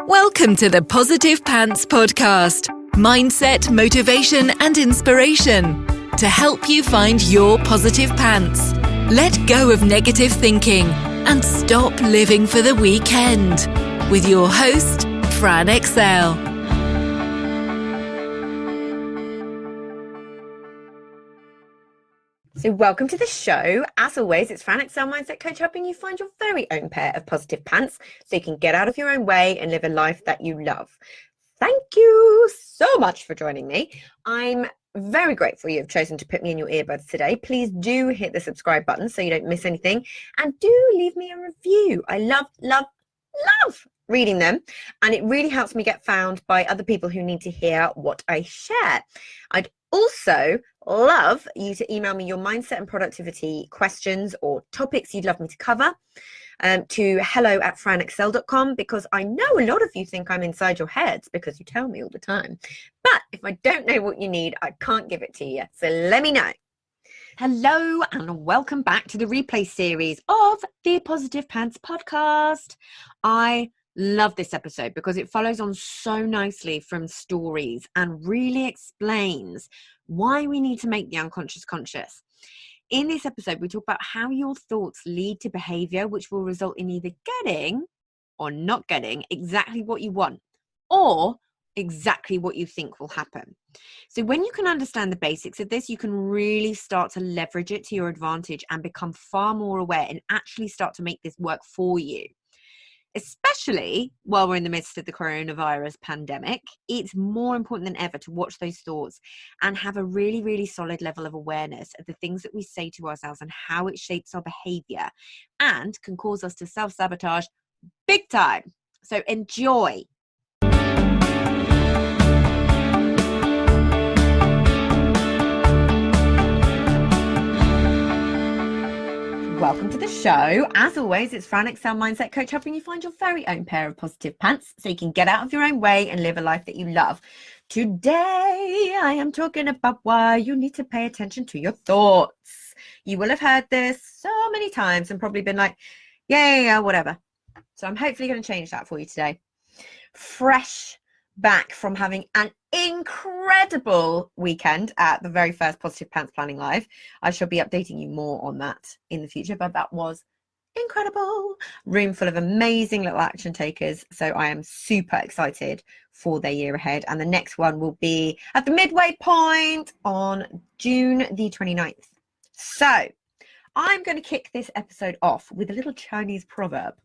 Welcome to the Positive Pants Podcast. Mindset, motivation, and inspiration to help you find your positive pants. Let go of negative thinking and stop living for the weekend. With your host, Fran Excel. So welcome to the show. As always, it's Fran Excel Mindset Coach, helping you find your very own pair of positive pants so you can get out of your own way and live a life that you love. Thank you so much for joining me. I'm very grateful you've chosen to put me in your earbuds today. Please do hit the subscribe button so you don't miss anything, and do leave me a review. I love reading them, and it really helps me get found by other people who need to hear what I share. I'd also love you to email me your mindset and productivity questions or topics you'd love me to cover to hello@franexcel.com, because I know a lot of you think I'm inside your heads because you tell me all the time. But if I don't know what you need, I can't give it to you. So let me know. Hello and welcome back to the replay series of the Positive Pants Podcast. I love this episode because it follows on so nicely from stories and really explains why we need to make the unconscious conscious. In this episode, we talk about how your thoughts lead to behavior, which will result in either getting or not getting exactly what you want, or exactly what you think will happen. So when you can understand the basics of this, you can really start to leverage it to your advantage and become far more aware and actually start to make this work for you. Especially while we're in the midst of the coronavirus pandemic, it's more important than ever to watch those thoughts and have a really, really solid level of awareness of the things that we say to ourselves and how it shapes our behavior and can cause us to self-sabotage big time. So enjoy. Welcome to the show. As always, it's Fran Excel Mindset Coach, helping you find your very own pair of positive pants so you can get out of your own way and live a life that you love. Today, I am talking about why you need to pay attention to your thoughts. You will have heard this so many times and probably been like, yeah, whatever. So I'm hopefully going to change that for you today. Fresh back from having an incredible weekend at the very first Positive Pants Planning Live. I shall be updating you more on that in the future, but that was incredible. Room full of amazing little action takers. So I am super excited for their year ahead. And the next one will be at the midway point on June the 29th. So I'm going to kick this episode off with a little Chinese proverb.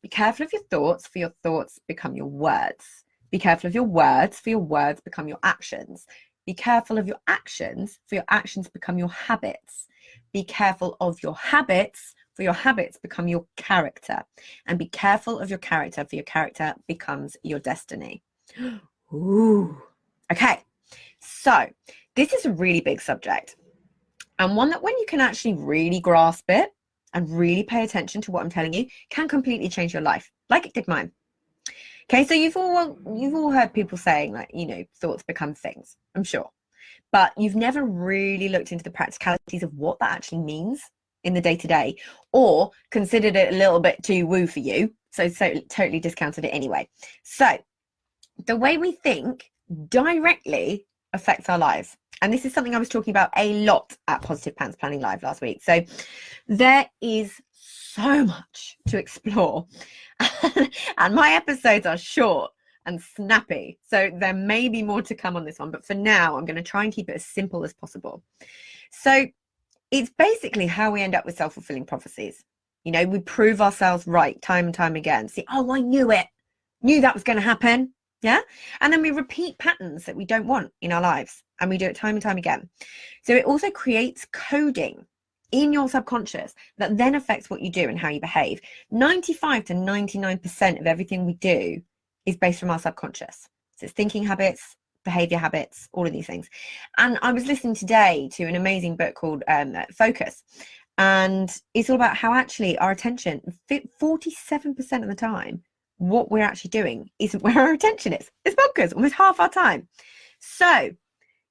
Be careful of your thoughts, for your thoughts become your words. Be careful of your words, for your words become your actions. Be careful of your actions, for your actions become your habits. Be careful of your habits, for your habits become your character. And be careful of your character, for your character becomes your destiny. Ooh. Okay, so this is a really big subject, and one that when you can actually really grasp it and really pay attention to what I'm telling you, can completely change your life, like it did mine. Okay, so you've all heard people saying, like, thoughts become things, I'm sure. But you've never really looked into the practicalities of what that actually means in the day-to-day, or considered it a little bit too woo for you, so totally discounted it anyway. So the way we think directly affects our lives. And this is something I was talking about a lot at Positive Pants Planning Live last week. So there is so much to explore. And my episodes are short and snappy, so there may be more to come on this one, but for now I'm going to try and keep it as simple as possible. So it's basically how we end up with self-fulfilling prophecies. We prove ourselves right time and time again. See, oh, I knew that was going to happen. Yeah. And then we repeat patterns that we don't want in our lives, and we do it time and time again. So it also creates coding in your subconscious that then affects what you do and how you behave. 95 to 99% of everything we do is based from our subconscious. So it's thinking habits, behavior habits, all of these things. And I was listening today to an amazing book called Focus. And it's all about how actually our attention, 47% of the time, what we're actually doing isn't where our attention is. It's bonkers, almost half our time. So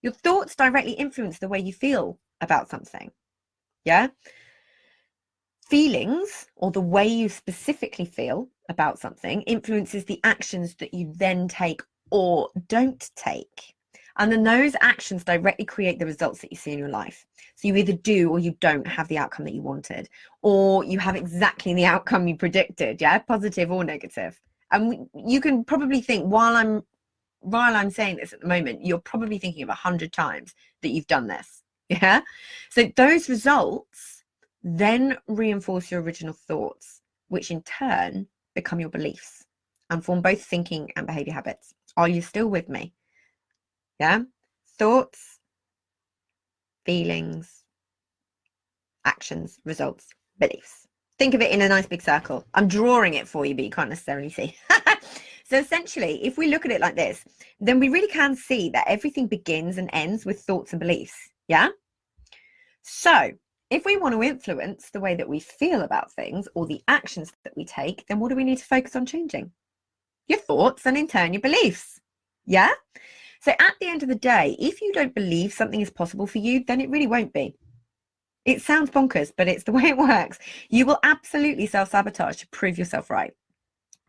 your thoughts directly influence the way you feel about something. Yeah. Feelings, or the way you specifically feel, about something influences the actions that you then take or don't take. And then those actions directly create the results that you see in your life. So you either do or you don't have the outcome that you wanted, or you have exactly the outcome you predicted, yeah, positive or negative. And you can probably think while I'm saying this at the moment, you're probably thinking of 100 times that you've done this, yeah? So those results then reinforce your original thoughts, which in turn become your beliefs and form both thinking and behavior habits. Are you still with me? Yeah, thoughts, feelings, actions, results, beliefs. Think of it in a nice big circle. I'm drawing it for you, but you can't necessarily see. So essentially, if we look at it like this, then we really can see that everything begins and ends with thoughts and beliefs. Yeah. So if we want to influence the way that we feel about things or the actions that we take, then what do we need to focus on changing? Your thoughts and in turn your beliefs. Yeah. So at the end of the day, if you don't believe something is possible for you, then it really won't be. It sounds bonkers, but it's the way it works. You will absolutely self-sabotage to prove yourself right.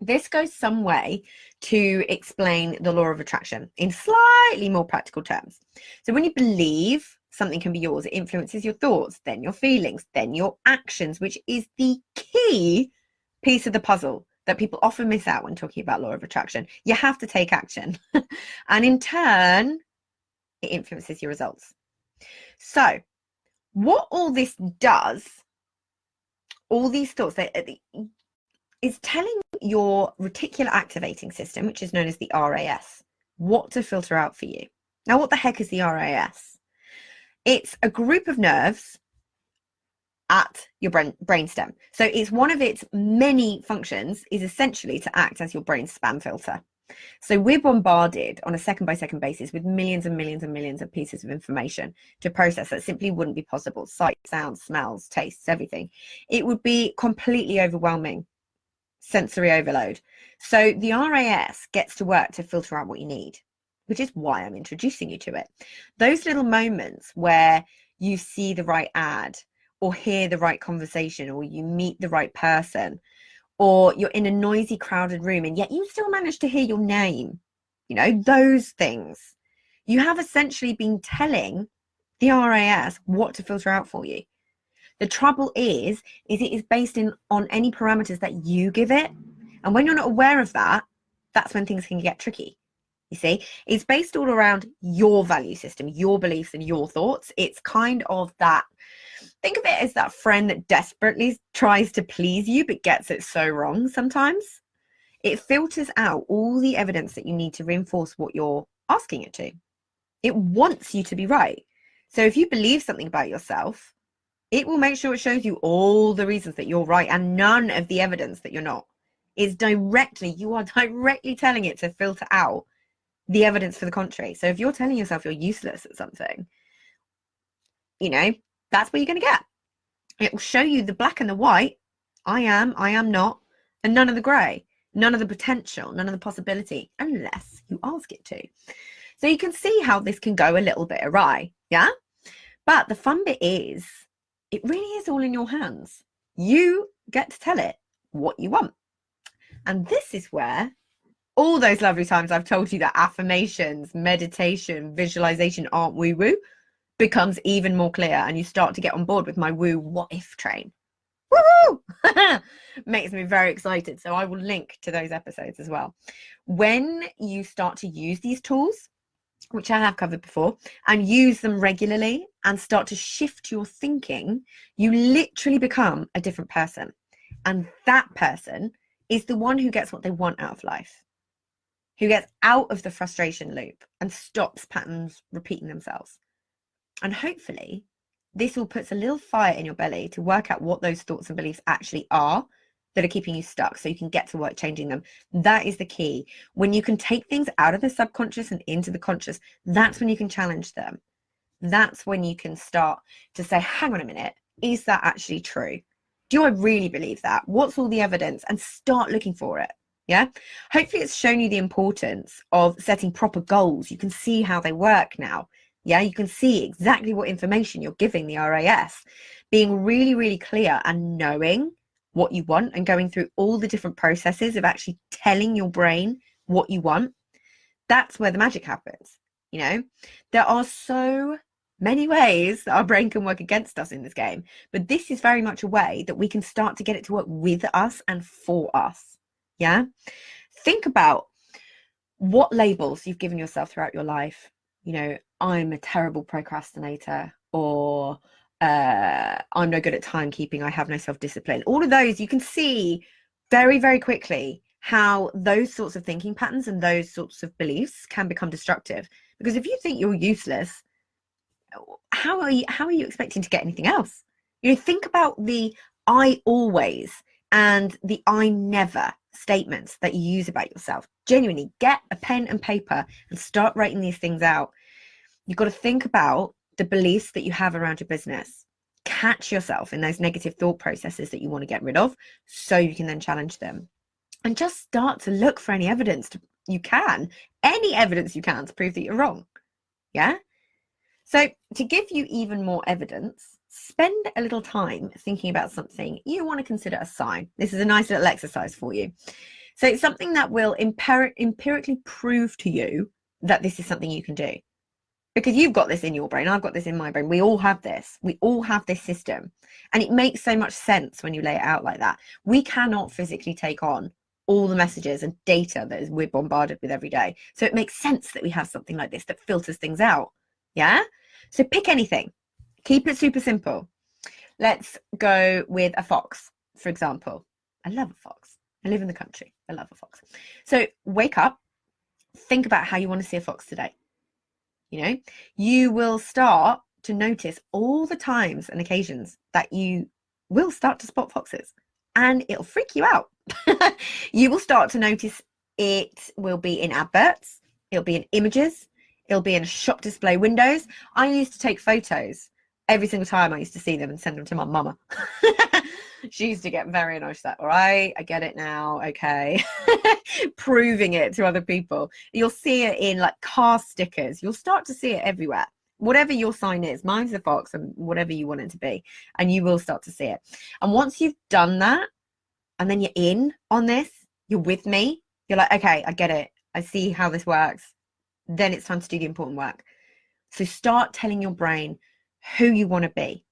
This goes some way to explain the law of attraction in slightly more practical terms. So when you believe something can be yours, it influences your thoughts, then your feelings, then your actions, which is the key piece of the puzzle that people often miss out when talking about law of attraction. You have to take action. And in turn, it influences your results. So what all this does, all these thoughts, is telling your reticular activating system, which is known as the RAS, what to filter out for you. Now, what the heck is the RAS? It's a group of nerves at your brainstem. So it's one of its many functions is essentially to act as your brain's spam filter. So we're bombarded on a second by second basis with millions and millions and millions of pieces of information to process that simply wouldn't be possible. Sight, sounds, smells, tastes, everything. It would be completely overwhelming. Sensory overload. So the RAS gets to work to filter out what you need, which is why I'm introducing you to it. Those little moments where you see the right ad or hear the right conversation or you meet the right person or you're in a noisy, crowded room and yet you still manage to hear your name, you know, those things. You have essentially been telling the RAS what to filter out for you. The trouble is it is based on any parameters that you give it. And when you're not aware of that, that's when things can get tricky. You see, it's based all around your value system, your beliefs and your thoughts. It's kind of that, think of it as that friend that desperately tries to please you, but gets it so wrong sometimes. It filters out all the evidence that you need to reinforce what you're asking it to. It wants you to be right. So if you believe something about yourself, it will make sure it shows you all the reasons that you're right and none of the evidence that you're not. You are directly telling it to filter out the evidence for the contrary. So if you're telling yourself you're useless at something, you know, that's what you're going to get. It will show you the black and the white. I am not, and none of the grey, none of the potential, none of the possibility, unless you ask it to. So you can see how this can go a little bit awry, yeah? But the fun bit is, it really is all in your hands. You get to tell it what you want. And this is where all those lovely times I've told you that affirmations, meditation, visualization aren't woo-woo becomes even more clear and you start to get on board with my woo what if train. Woo! Makes me very excited. So I will link to those episodes as well. When you start to use these tools, which I have covered before, and use them regularly and start to shift your thinking, you literally become a different person. And that person is the one who gets what they want out of life, who gets out of the frustration loop and stops patterns repeating themselves. And hopefully this all puts a little fire in your belly to work out what those thoughts and beliefs actually are that are keeping you stuck so you can get to work changing them. That is the key. When you can take things out of the subconscious and into the conscious, that's when you can challenge them. That's when you can start to say, hang on a minute, is that actually true? Do I really believe that? What's all the evidence? And start looking for it. Yeah. Hopefully it's shown you the importance of setting proper goals. You can see how they work now. Yeah. You can see exactly what information you're giving the RAS, being really, really clear and knowing what you want and going through all the different processes of actually telling your brain what you want, that's where the magic happens. You know, there are so many ways that our brain can work against us in this game, but this is very much a way that we can start to get it to work with us and for us. Yeah. Think about what labels you've given yourself throughout your life. You know, I'm a terrible procrastinator, or I'm no good at timekeeping, I have no self-discipline. All of those, you can see very, very quickly how those sorts of thinking patterns and those sorts of beliefs can become destructive. Because if you think you're useless, how are you expecting to get anything else? You know, think about the I always and the I never statements that you use about yourself. Genuinely, get a pen and paper and start writing these things out. You've got to think about the beliefs that you have around your business. Catch yourself in those negative thought processes that you want to get rid of so you can then challenge them. And just start to look for any evidence any evidence you can to prove that you're wrong. Yeah? So to give you even more evidence, spend a little time thinking about something you want to consider a sign. This is a nice little exercise for you. So it's something that will empirically prove to you that this is something you can do. Because you've got this in your brain, I've got this in my brain. We all have this. We all have this system. And it makes so much sense when you lay it out like that. We cannot physically take on all the messages and data that we're bombarded with every day. So it makes sense that we have something like this that filters things out. Yeah? So pick anything. Keep it super simple. Let's go with a fox, for example. I love a fox. I live in the country. I love a fox. So wake up, think about how you want to see a fox today. You know, you will start to notice all the times and occasions that you will start to spot foxes, and it'll freak you out. You will start to notice it will be in adverts, it'll be in images, it'll be in shop display windows. I used to take photos every single time I used to see them and send them to my mama. She used to get very annoyed. She's like, all right, I get it now. Okay. Proving it to other people. You'll see it in like car stickers. You'll start to see it everywhere. Whatever your sign is, mine's the fox and whatever you want it to be. And you will start to see it. And once you've done that, and then you're in on this, you're with me. You're like, okay, I get it. I see how this works. Then it's time to do the important work. So start telling your brain who you want to be,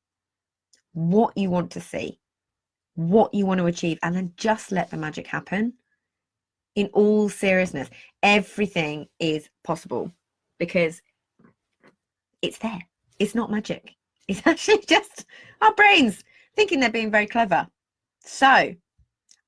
what you want to see, what you want to achieve, and then just let the magic happen. In all seriousness, everything is possible because it's there. It's not magic. It's actually just our brains thinking they're being very clever. So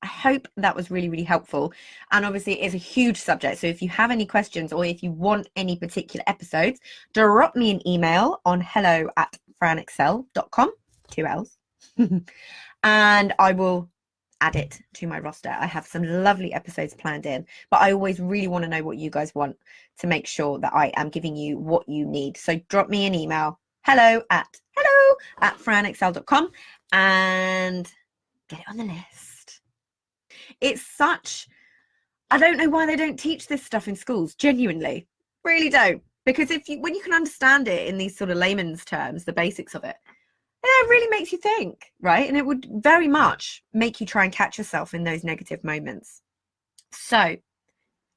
I hope that was really, really helpful. And obviously it's a huge subject. So if you have any questions or if you want any particular episodes, drop me an email on hello@franexcel.com, 2 L's. And I will add it to my roster. I have some lovely episodes planned in, but I always really want to know what you guys want to make sure that I am giving you what you need. So drop me an email, hello@franexcel.com, and get it on the list. It's such, I don't know why they don't teach this stuff in schools, genuinely, really don't. Because when you can understand it in these sort of layman's terms, the basics of it, it really makes you think, right? And it would very much make you try and catch yourself in those negative moments. So,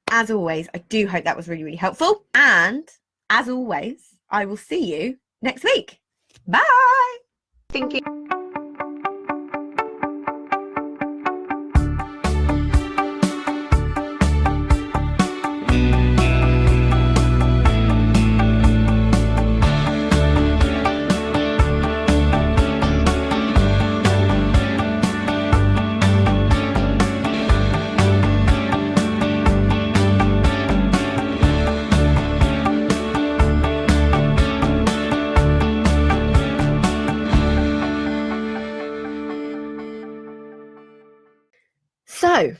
as always, I do hope that was really, really helpful. And as always, I will see you next week. Bye. Thank you. So,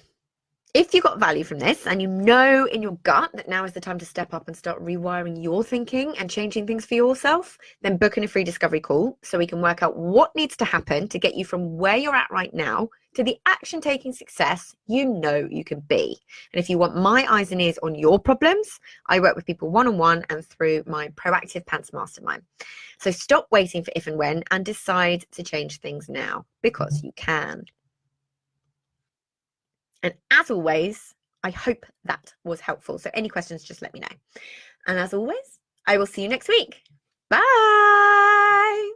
if you got value from this and you know in your gut that now is the time to step up and start rewiring your thinking and changing things for yourself, then book in a free discovery call so we can work out what needs to happen to get you from where you're at right now to the action-taking success you know you can be. And if you want my eyes and ears on your problems, I work with people one-on-one and through my Proactive Pants Mastermind. So stop waiting for if and when and decide to change things now, because you can. And as always, I hope that was helpful. So any questions, just let me know. And as always, I will see you next week. Bye.